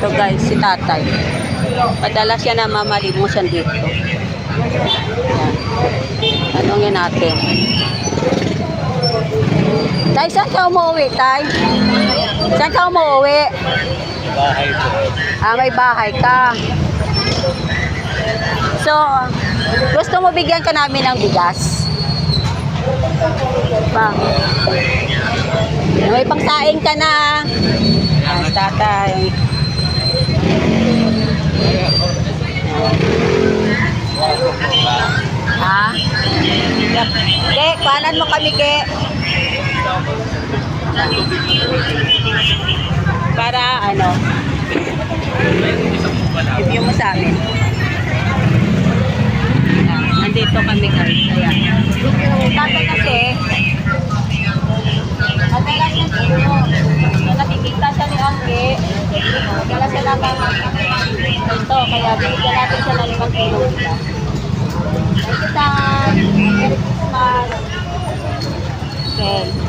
Ito guys, si tatay. Madalas siya na mamalimos dito. Yan. Tanungin natin. Tay, saan ka umuwi, Tay? Saan ka umuwi? Bahay po. Ah, may bahay ka. So, gusto mo bigyan ka namin ng bigas? Pa. May pangsaing ka na. Ah, tatay. Ha? Ke, kuhanan mo kami, Ke. Para ano? Review mo sa amin. Nandito kami guys. Ayan. Tatay kasi, madalas na dito. Nakikita siya ni Angge. Madalas siya naman ito. Kaya binigyan natin siya ng 5 kilo. Thank you, Tay. Merry Christmas. Okay.